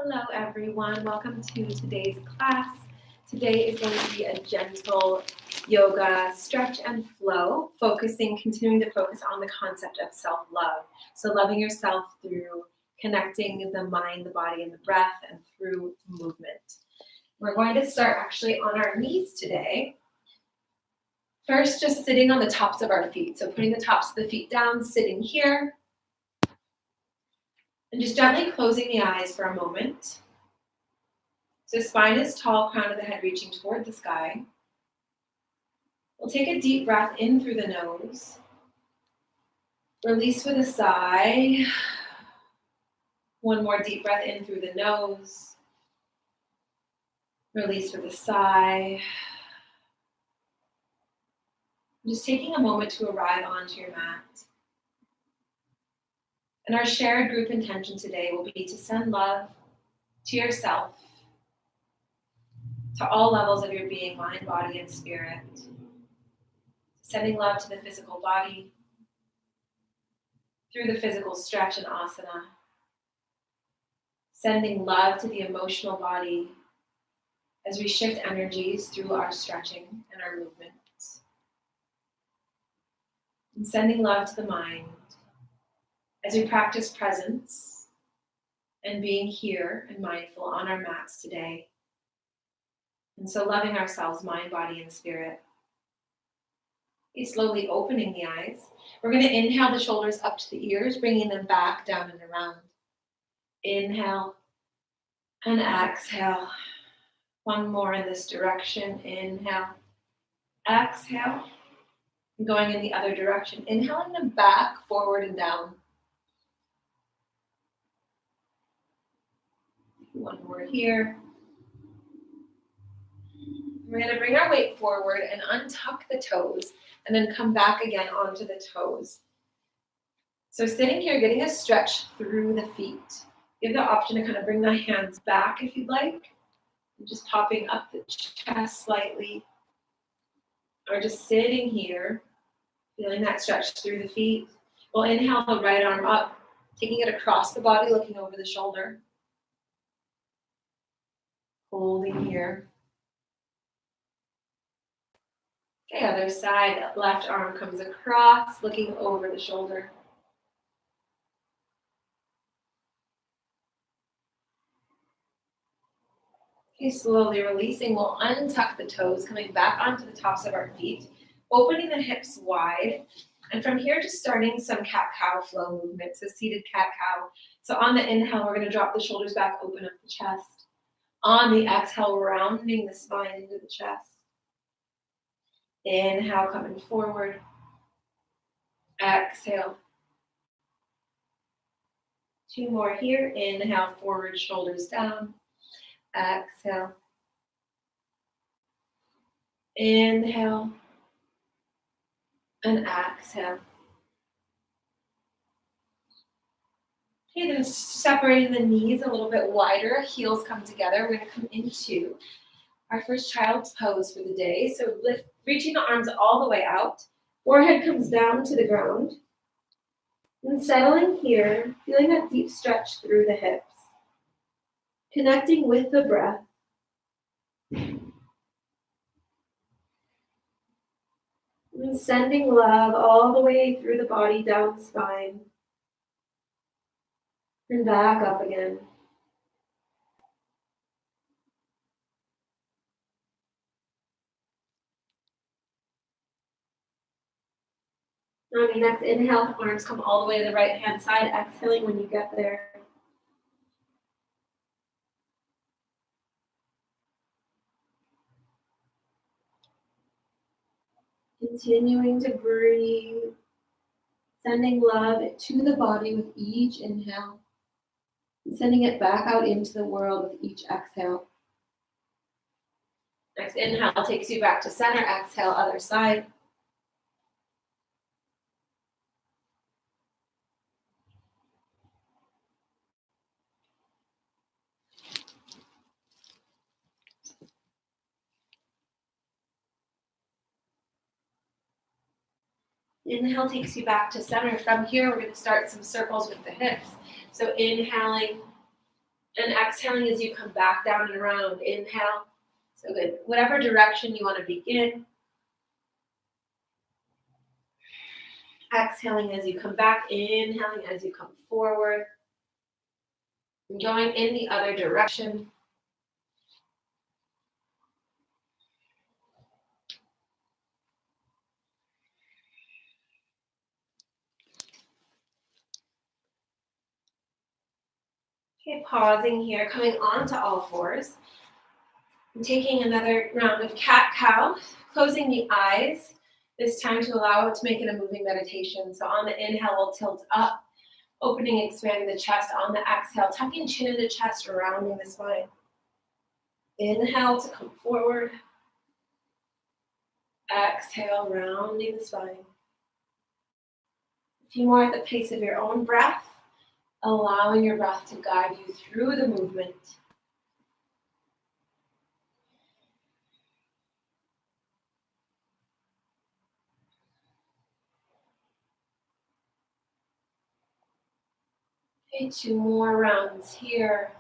Hello everyone, welcome to today's class. Today is going to be a gentle yoga stretch and flow, continuing to focus on the concept of self-love. So loving yourself through connecting the mind, the body, and the breath, and through movement. We're going to start actually on our knees today. First, just sitting on the tops of our feet. So putting the tops of the feet down, sitting here. And just gently closing the eyes for a moment. So spine is tall, crown of the head reaching toward the sky. We'll take a deep breath in through the nose. Release with a sigh. One more deep breath in through the nose. Release with a sigh. Just taking a moment to arrive onto your mat. And our shared group intention today will be to send love to yourself, to all levels of your being, mind, body, and spirit. Sending love to the physical body through the physical stretch and asana. Sending love to the emotional body as we shift energies through our stretching and our movements. And sending love to the mind as we practice presence and being here and mindful on our mats today. And so loving ourselves, mind, body, and spirit. Be slowly opening the eyes. We're going to inhale the shoulders up to the ears, bringing them back, down, and around. Inhale and exhale. One more in this direction. Inhale, exhale. And going in the other direction. Inhaling them back, forward, and down. One more here. We're going to bring our weight forward and untuck the toes and then come back again onto the toes. So sitting here, getting a stretch through the feet. You have the option to kind of bring the hands back if you'd like. And just popping up the chest slightly. Or just sitting here, feeling that stretch through the feet. We'll inhale the right arm up, taking it across the body, looking over the shoulder. Holding here. Okay, other side, left arm comes across, looking over the shoulder. Okay, slowly releasing, we'll untuck the toes, coming back onto the tops of our feet, opening the hips wide. And from here, just starting some cat-cow flow movement, so seated cat-cow. So on the inhale, we're going to drop the shoulders back, open up the chest. On the exhale, rounding the spine into the chest. Inhale, coming forward. Exhale. Two more here. Inhale, forward, shoulders down. Exhale. Inhale. And exhale. Okay, then separating the knees a little bit wider, heels come together. We're going to come into our first child's pose for the day. So reaching the arms all the way out. Forehead comes down to the ground. And settling here, feeling that deep stretch through the hips. Connecting with the breath. And sending love all the way through the body, down the spine. And back up again. On the next inhale, arms come all the way to the right hand side, exhaling when you get there. Continuing to breathe, sending love to the body with each inhale, and sending it back out into the world with each exhale. Next inhale takes you back to center, exhale, other side. Inhale takes you back to center. From here, we're going to start some circles with the hips. So inhaling, And exhaling as you come back down and around. Inhale. So good. Whatever direction you want to begin. Exhaling as you come back. Inhaling as you come forward. And going in the other direction. Okay, pausing here, coming onto all fours. And taking another round of cat-cow, closing the eyes. This time to allow it to make it a moving meditation. So on the inhale, we'll tilt up, opening, expanding the chest. On the exhale, tucking chin into chest, rounding the spine. Inhale to come forward. Exhale, rounding the spine. A few more at the pace of your own breath, allowing your breath to guide you through the movement. Okay, 2 more rounds here.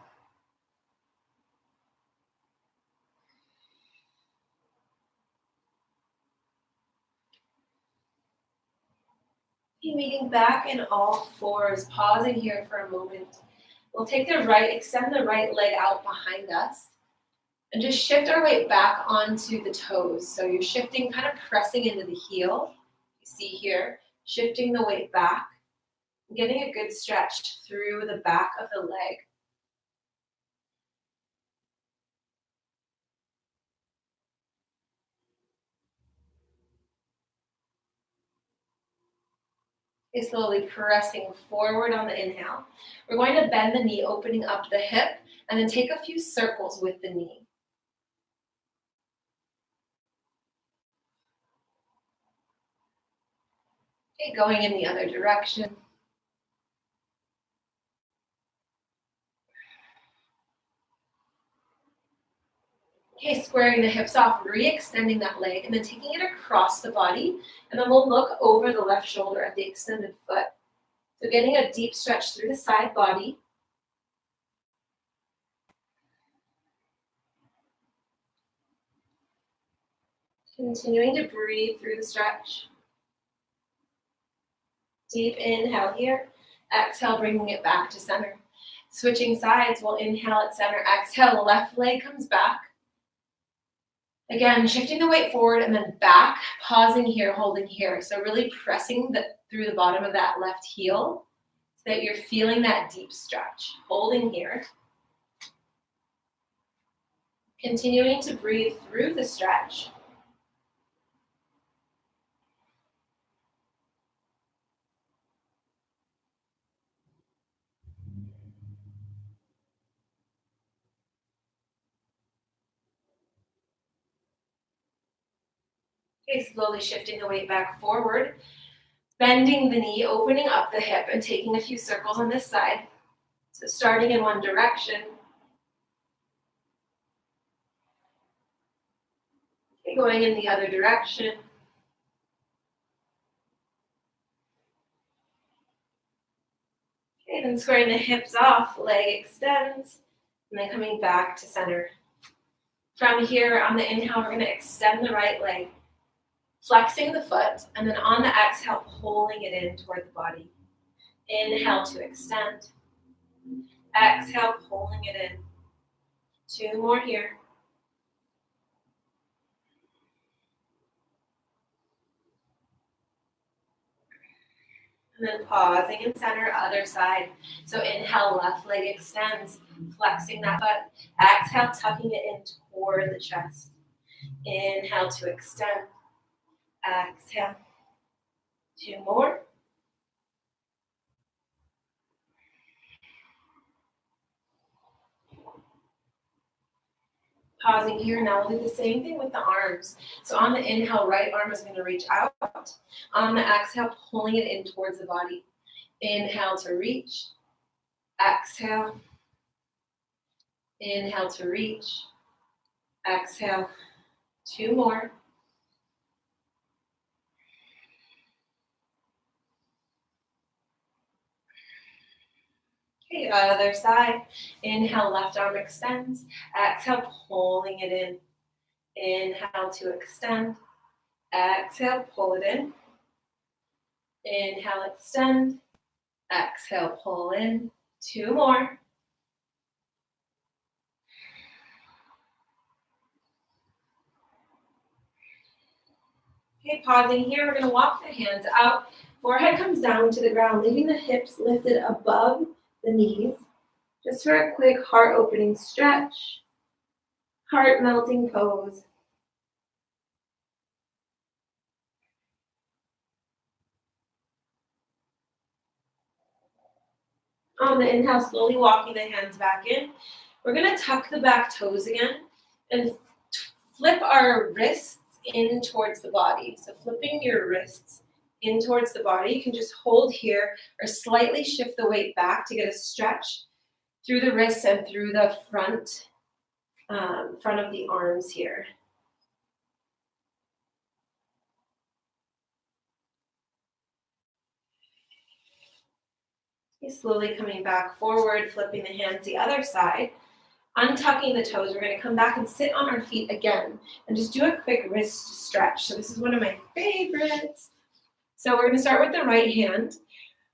Meeting back in all fours, pausing here for a moment. We'll take the right, extend the right leg out behind us, and just shift our weight back onto the toes. So you're shifting, kind of pressing into the heel. You see here, shifting the weight back, getting a good stretch through the back of the leg. Okay, slowly pressing forward on the inhale. We're going to bend the knee, opening up the hip, and then take a few circles with the knee. Okay, going in the other direction. Okay, squaring the hips off, re-extending that leg, and then taking it across the body. And then we'll look over the left shoulder at the extended foot. So getting a deep stretch through the side body. Continuing to breathe through the stretch. Deep inhale here. Exhale, bringing it back to center. Switching sides, we'll inhale at center. Exhale, left leg comes back. Again, shifting the weight forward and then back, pausing here, holding here. So really pressing through the bottom of that left heel so that you're feeling that deep stretch. Holding here. Continuing to breathe through the stretch. Okay, slowly shifting the weight back forward, bending the knee, opening up the hip, and taking a few circles on this side. So starting in one direction. Okay, going in the other direction. Okay, then squaring the hips off, leg extends, and then coming back to center. From here, on the inhale, we're going to extend the right leg, flexing the foot, and then on the exhale, pulling it in toward the body. Inhale to extend. Exhale, pulling it in. 2 more here. And then pausing in center, other side. So inhale, left leg extends, flexing that foot. Exhale, tucking it in toward the chest. Inhale to extend. Exhale. 2 more. Pausing here, now we'll do the same thing with the arms. So on the inhale, right arm is going to reach out. On the exhale, pulling it in towards the body. Inhale to reach. Exhale. Inhale to reach. Exhale. 2 more. Okay, other side. Inhale, left arm extends. Exhale, pulling it in. Inhale to extend. Exhale, pull it in. Inhale, extend. Exhale, pull in. 2 more. Okay, pausing here. We're going to walk the hands out. Forehead comes down to the ground, leaving the hips lifted above the knees. Just for a quick heart opening stretch. Heart melting pose. On the inhale, slowly walking the hands back in. We're going to tuck the back toes again and flip our wrists in towards the body. So flipping your wrists in towards the body. You can just hold here or slightly shift the weight back to get a stretch through the wrists and through the front of the arms here. Okay, slowly coming back forward, flipping the hands the other side. Untucking the toes, we're going to come back and sit on our feet again and just do a quick wrist stretch. So this is one of my favorites. So we're going to start with the right hand.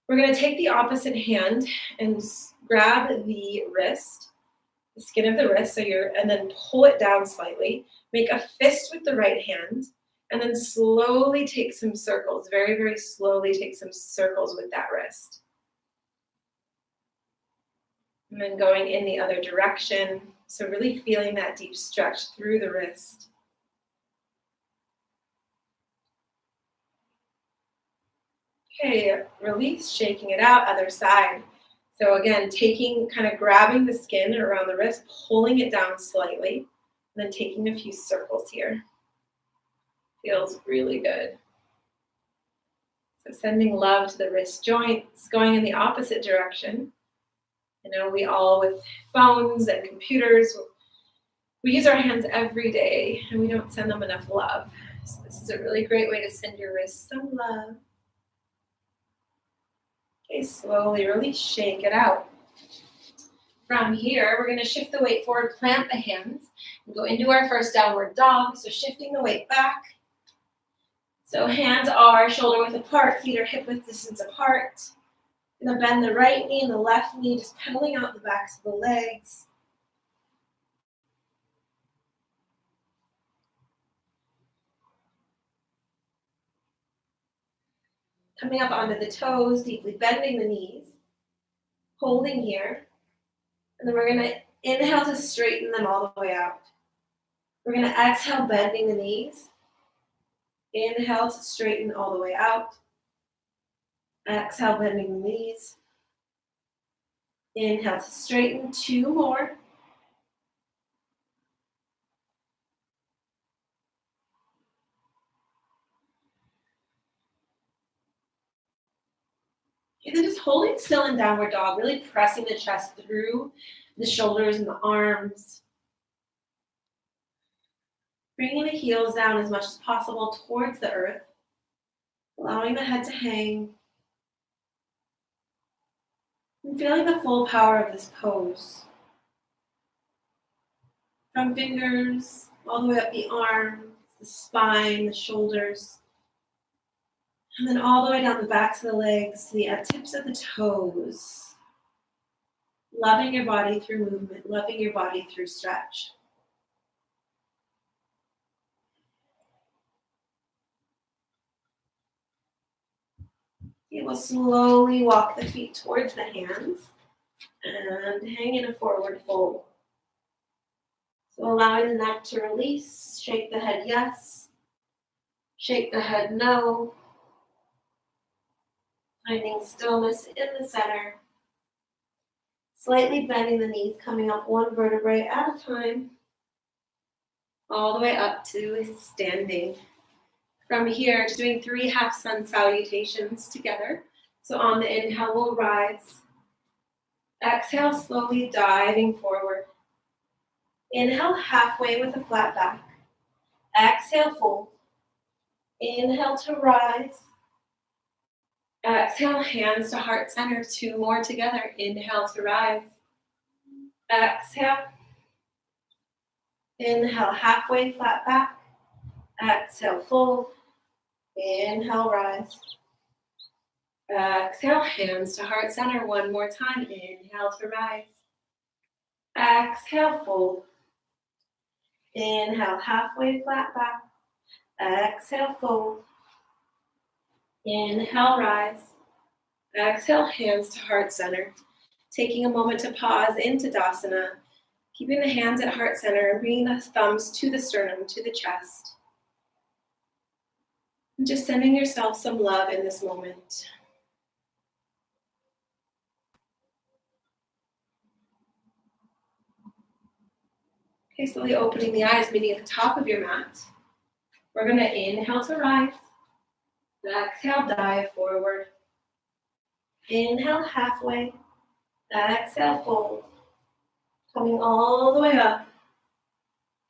We're going to take the opposite hand and grab the wrist, the skin of the wrist, and then pull it down slightly. Make a fist with the right hand, and then slowly take some circles. Very, very slowly take some circles with that wrist. And then going in the other direction. So really feeling that deep stretch through the wrist. Okay, release, shaking it out, other side. So again, grabbing the skin around the wrist, pulling it down slightly, and then taking a few circles here. Feels really good. So sending love to the wrist joints, going in the opposite direction. You know, we all with phones and computers, we use our hands every day and we don't send them enough love. So this is a really great way to send your wrists some love. Okay, slowly release, shake it out. From here, we're going to shift the weight forward, plant the hands, and go into our first downward dog. So shifting the weight back. So hands are shoulder width apart, feet are hip width distance apart. Gonna bend the right knee and the left knee, just pedaling out the backs of the legs. Coming up onto the toes, deeply bending the knees. Holding here. And then we're gonna inhale to straighten them all the way out. We're gonna exhale, bending the knees. Inhale to straighten all the way out. Exhale, bending the knees. Inhale to straighten, 2 more. And then just holding still in downward dog, really pressing the chest through the shoulders and the arms. Bringing the heels down as much as possible towards the earth. Allowing the head to hang. And feeling the full power of this pose. From fingers all the way up the arms, the spine, the shoulders. And then all the way down the backs of the legs to the tips of the toes. Loving your body through movement, loving your body through stretch. You will slowly walk the feet towards the hands and hang in a forward fold. So allowing the neck to release, shake the head yes, shake the head no. Finding stillness in the center. Slightly bending the knees, coming up one vertebrae at a time. All the way up to standing. From here, just doing 3 half sun salutations together. So on the inhale, we'll rise. Exhale, slowly diving forward. Inhale, halfway with a flat back. Exhale, fold. Inhale to rise. Exhale, hands to heart center, 2 more together. Inhale to rise. Exhale. Inhale, halfway flat back. Exhale, fold. Inhale, rise. Exhale, hands to heart center, 1 more time. Inhale to rise. Exhale, fold. Inhale, halfway flat back. Exhale, fold. Inhale, rise. Exhale, hands to heart center. Taking a moment to pause into Tadasana, keeping the hands at heart center and bringing the thumbs to the sternum, to the chest. And just sending yourself some love in this moment. Okay, slowly opening the eyes, meeting at the top of your mat. We're going to inhale to rise. Exhale, dive forward. Inhale, halfway. Exhale, fold. Coming all the way up.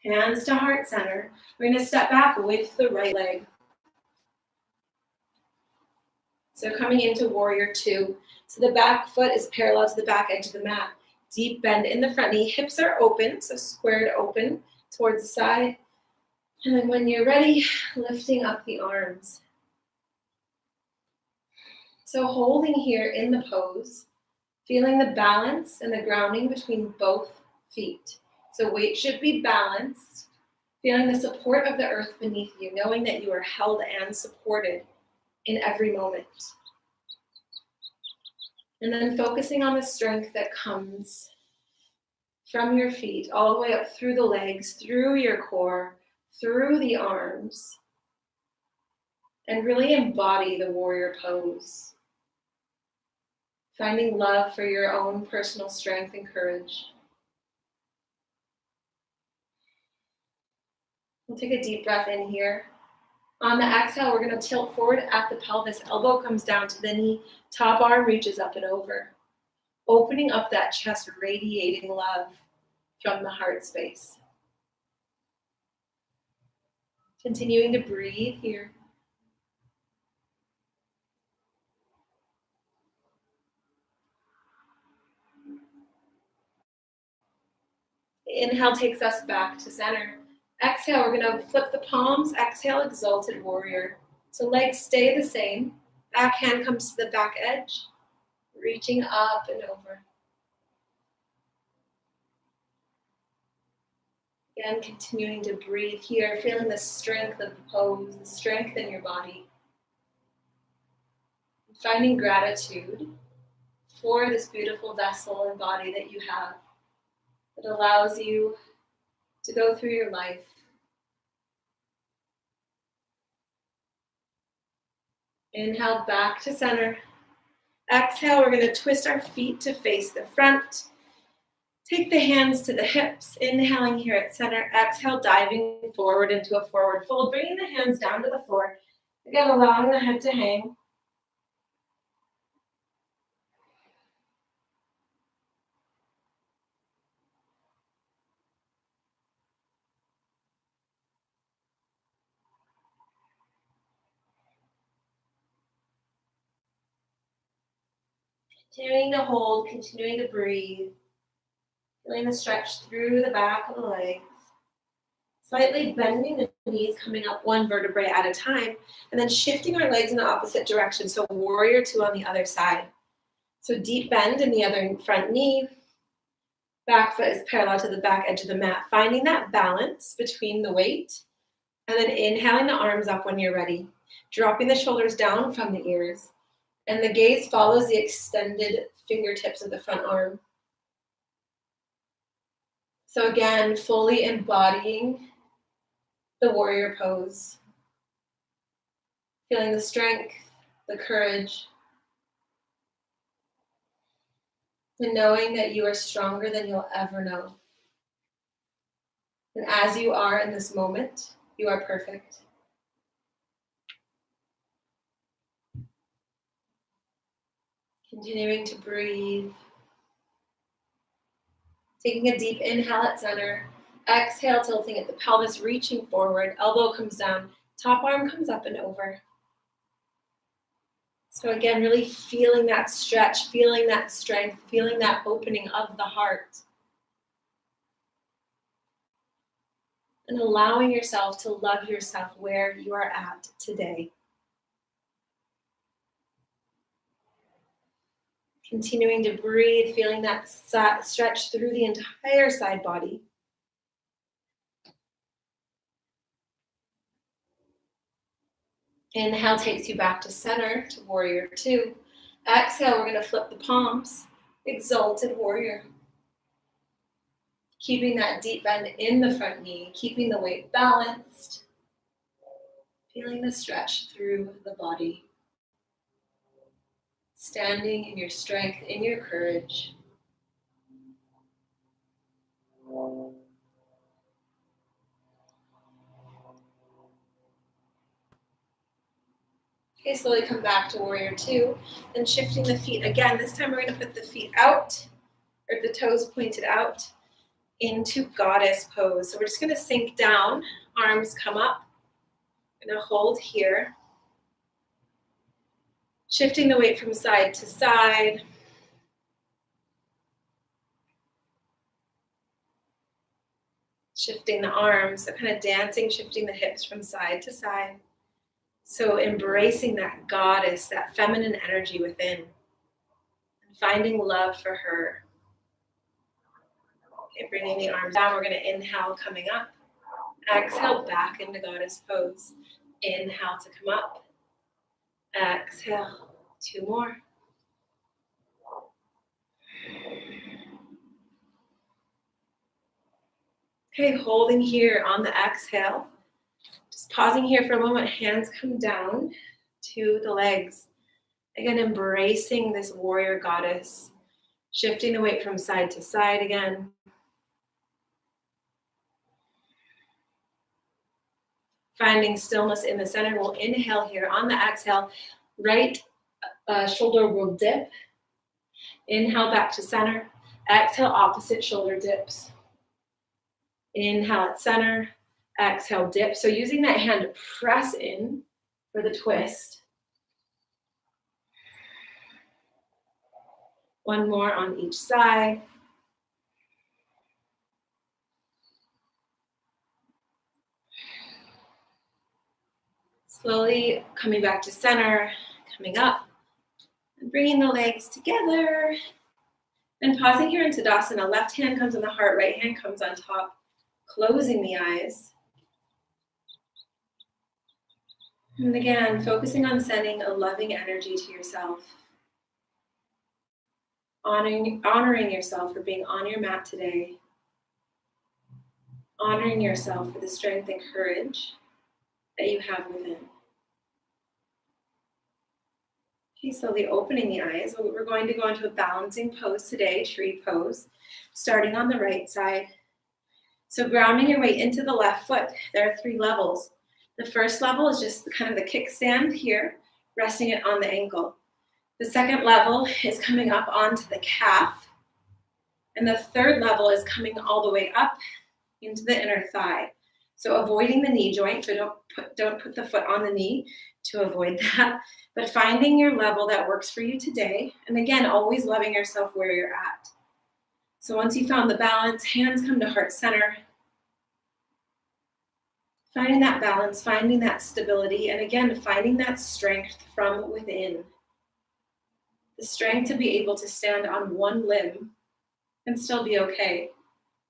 Hands to heart center. We're going to step back with the right leg. So coming into warrior 2. So the back foot is parallel to the back edge of the mat. Deep bend in the front knee. Hips are open, so squared open towards the side. And then when you're ready, lifting up the arms. So holding here in the pose, feeling the balance and the grounding between both feet. So weight should be balanced, feeling the support of the earth beneath you, knowing that you are held and supported in every moment. And then focusing on the strength that comes from your feet, all the way up through the legs, through your core, through the arms, and really embody the warrior pose. Finding love for your own personal strength and courage. We'll take a deep breath in here. On the exhale, we're going to tilt forward at the pelvis. Elbow comes down to the knee. Top arm reaches up and over. Opening up that chest, radiating love from the heart space. Continuing to breathe here. Inhale takes us back to center. Exhale, we're going to flip the palms. Exhale, exalted warrior. So legs stay the same. Back hand comes to the back edge, reaching up and over. Again, continuing to breathe here, feeling the strength of the pose, the strength in your body. Finding gratitude for this beautiful vessel and body that you have that allows you to go through your life. Inhale back to center. Exhale, we're going to twist our feet to face the front. Take the hands to the hips, inhaling here at center. Exhale, diving forward into a forward fold, bringing the hands down to the floor. Again, allowing the head to hang. Continuing to hold, continuing to breathe. Feeling the stretch through the back of the legs. Slightly bending the knees, coming up one vertebrae at a time, and then shifting our legs in the opposite direction. So warrior 2 on the other side. So deep bend in the other front knee. Back foot is parallel to the back edge of the mat. Finding that balance between the weight, and then inhaling the arms up when you're ready. Dropping the shoulders down from the ears. And the gaze follows the extended fingertips of the front arm. So again, fully embodying the warrior pose. Feeling the strength, the courage, and knowing that you are stronger than you'll ever know. And as you are in this moment, you are perfect. Continuing to breathe. Taking a deep inhale at center. Exhale, tilting at the pelvis, reaching forward. Elbow comes down. Top arm comes up and over. So again, really feeling that stretch, feeling that strength, feeling that opening of the heart. And allowing yourself to love yourself where you are at today. Continuing to breathe, feeling that stretch through the entire side body. Inhale takes you back to center, to warrior two. Exhale, we're going to flip the palms. Exalted warrior. Keeping that deep bend in the front knee, keeping the weight balanced. Feeling the stretch through the body. Standing in your strength, in your courage. Okay, slowly come back to warrior two. Then shifting the feet again. This time we're going to put the feet out, or the toes pointed out, into goddess pose. So we're just going to sink down. Arms come up. I'm going to hold here. Shifting the weight from side to side. Shifting the arms, so kind of dancing, shifting the hips from side to side. So embracing that goddess, that feminine energy within, and finding love for her. Okay, bringing the arms down, we're going to inhale, coming up. Exhale, back into goddess pose. Inhale to come up. Exhale, two more. Okay, holding here on the exhale. Just pausing here for a moment, hands come down to the legs. Again, embracing this warrior goddess. Shifting the weight from side to side again. Finding stillness in the center. We'll inhale here. On the exhale, right shoulder will dip. Inhale back to center. Exhale, opposite shoulder dips. Inhale at center. Exhale, dip. So using that hand to press in for the twist. One more on each side. Slowly coming back to center, coming up, and bringing the legs together. And pausing here in Tadasana. Left hand comes on the heart, right hand comes on top. Closing the eyes. And again, focusing on sending a loving energy to yourself. Honoring yourself for being on your mat today. Honoring yourself for the strength and courage that you have within. Okay, slowly opening the eyes. We're going to go into a balancing pose today, tree pose, starting on the right side. So grounding your weight into the left foot. There are 3 levels. The first level is just kind of the kickstand here, resting it on the ankle. The second level is coming up onto the calf. And the third level is coming all the way up into the inner thigh. So avoiding the knee joint, so don't put the foot on the knee to avoid that. But finding your level that works for you today. And again, always loving yourself where you're at. So once you found the balance, hands come to heart center. Finding that balance, finding that stability, and again, finding that strength from within. The strength to be able to stand on one limb and still be okay.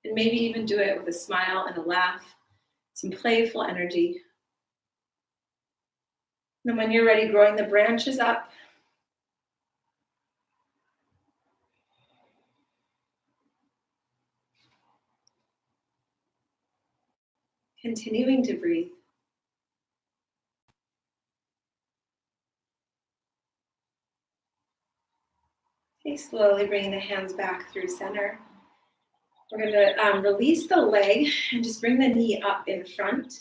And maybe even do it with a smile and a laugh, some playful energy. And when you're ready, growing the branches up. Continuing to breathe. Okay, slowly bringing the hands back through center. We're going to release the leg and just bring the knee up in front.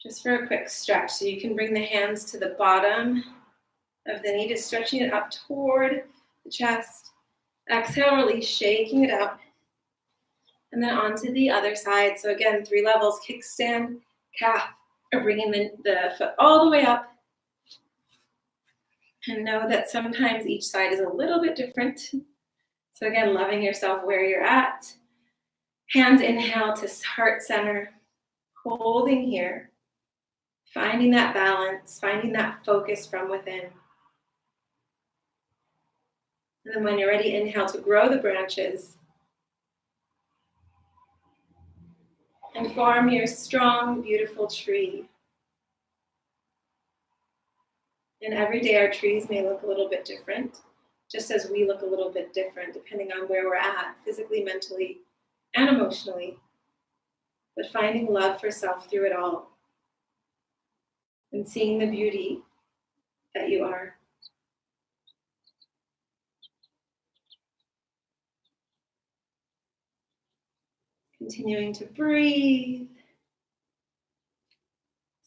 Just for a quick stretch. So you can bring the hands to the bottom of the knee, just stretching it up toward the chest. Exhale, release, shaking it out. And then onto the other side. So again, 3 levels, kickstand, calf, or bringing the foot all the way up. And know that sometimes each side is a little bit different. So again, loving yourself where you're at. Hands inhale to heart center, holding here, finding that balance, finding that focus from within. And then when you're ready, inhale to grow the branches and form your strong, beautiful tree. And every day our trees may look a little bit different, just as we look a little bit different depending on where we're at, physically, mentally, and emotionally. But finding love for self through it all and seeing the beauty that you are. Continuing to breathe.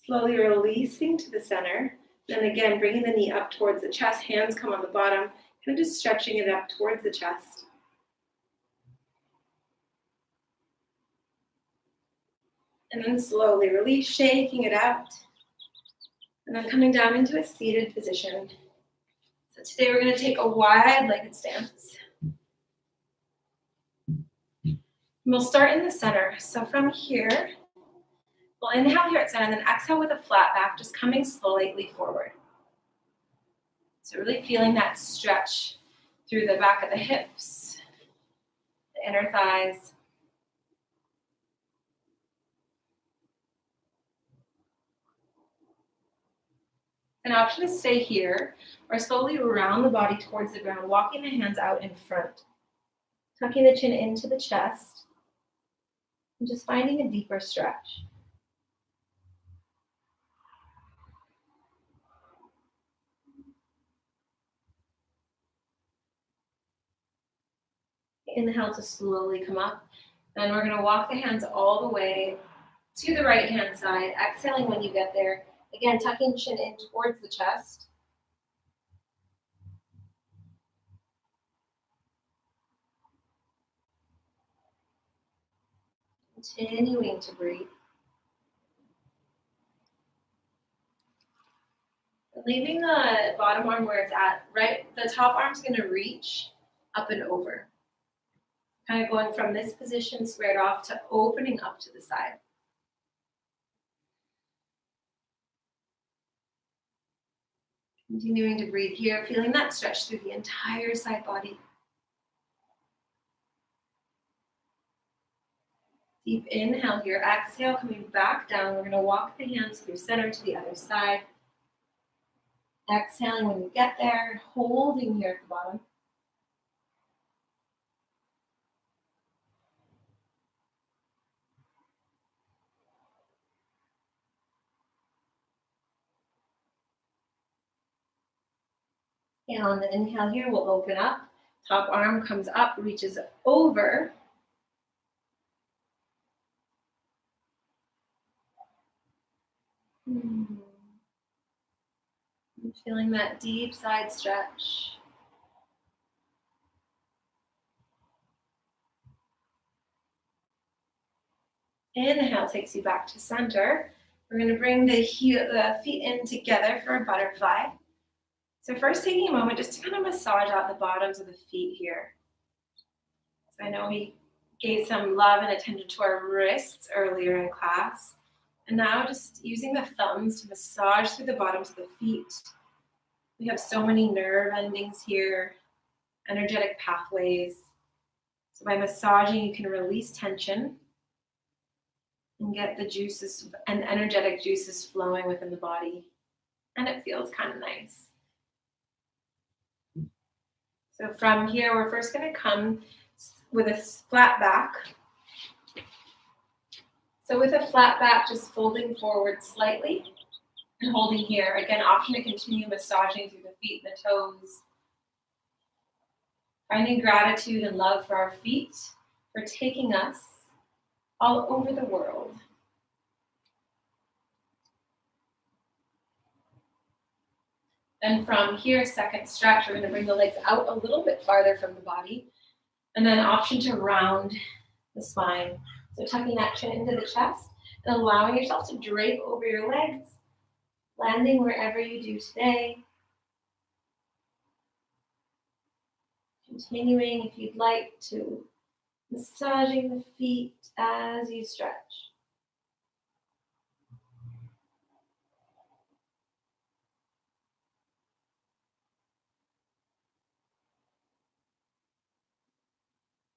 Slowly releasing to the center. Then again, bringing the knee up towards the chest. Hands come on the bottom. Kind of just stretching it up towards the chest. And then slowly release, shaking it out. And then coming down into a seated position. So today we're going to take a wide-legged stance. And we'll start in the center. So from here, we'll inhale here at center, and then exhale with a flat back, just coming slightly forward. So really feeling that stretch through the back of the hips, the inner thighs. An option to stay here or slowly round the body towards the ground, walking the hands out in front, tucking the chin into the chest, and just finding a deeper stretch. Inhale to slowly come up. Then we're going to walk the hands all the way to the right hand side, exhaling when you get there. Again, tucking chin in towards the chest. Continuing to breathe. Leaving the bottom arm where it's at, right? The top arm's going to reach up and over. Kind of going from this position squared off to opening up to the side. Continuing to breathe here, feeling that stretch through the entire side body. Deep inhale here, exhale, coming back down. We're going to walk the hands through center to the other side. Exhaling when you get there, holding here at the bottom. And on the inhale here, we'll open up. Top arm comes up, reaches over. I'm feeling that deep side stretch. Inhale takes you back to center. We're going to bring the feet in together for a butterfly. So first taking a moment just to kind of massage out the bottoms of the feet here. So I know we gave some love and attention to our wrists earlier in class. And now just using the thumbs to massage through the bottoms of the feet. We have so many nerve endings here, energetic pathways. So by massaging, you can release tension and get the juices and energetic juices flowing within the body. And it feels kind of nice. So from here, we're first going to come with a flat back. So with a flat back, just folding forward slightly and holding here. Again, option to continue massaging through the feet and the toes. Finding gratitude and love for our feet, for taking us all over the world. Then from here, second stretch, we're going to bring the legs out a little bit farther from the body. And then option to round the spine. So tucking that chin into the chest and allowing yourself to drape over your legs, landing wherever you do today. Continuing, if you'd like, to massaging the feet as you stretch.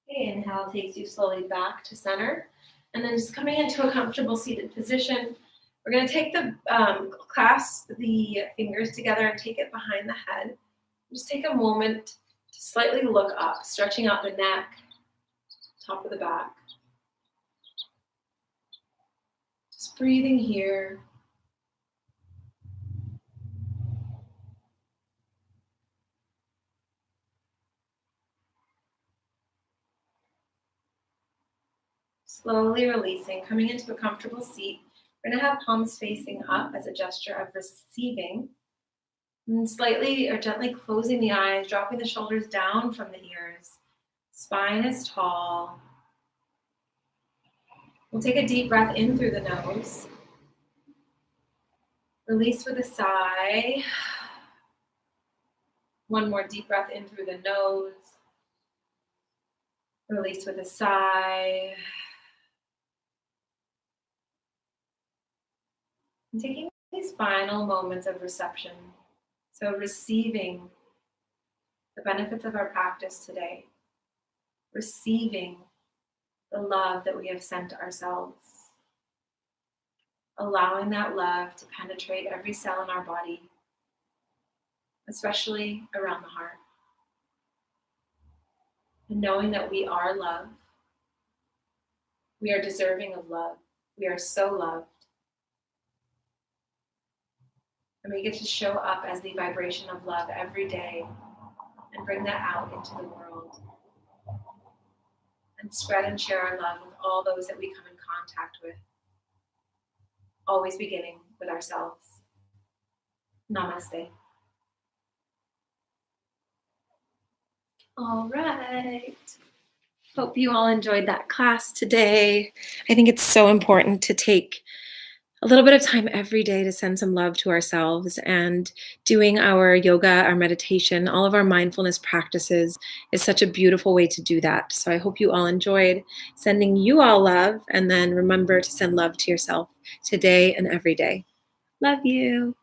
Okay, inhale takes you slowly back to center. And then just coming into a comfortable seated position, we're going to take the clasp the fingers together and take it behind the head. Just take a moment to slightly look up, stretching out the neck, top of the back. Just breathing here. Slowly releasing, coming into a comfortable seat. We're going to have palms facing up as a gesture of receiving. And slightly or gently closing the eyes, dropping the shoulders down from the ears. Spine is tall. We'll take a deep breath in through the nose. Release with a sigh. One more deep breath in through the nose. Release with a sigh. And taking these final moments of reception. So receiving the benefits of our practice today. Receiving the love that we have sent ourselves. Allowing that love to penetrate every cell in our body, especially around the heart. And knowing that we are love. We are deserving of love. We are so loved. And we get to show up as the vibration of love every day and bring that out into the world. And spread and share our love with all those that we come in contact with. Always beginning with ourselves. Namaste. All right. Hope you all enjoyed that class today. I think it's so important to take a little bit of time every day to send some love to ourselves, and doing our yoga, our meditation, all of our mindfulness practices is such a beautiful way to do that. So I hope you all enjoyed. Sending you all love, and then remember to send love to yourself today and every day. Love you.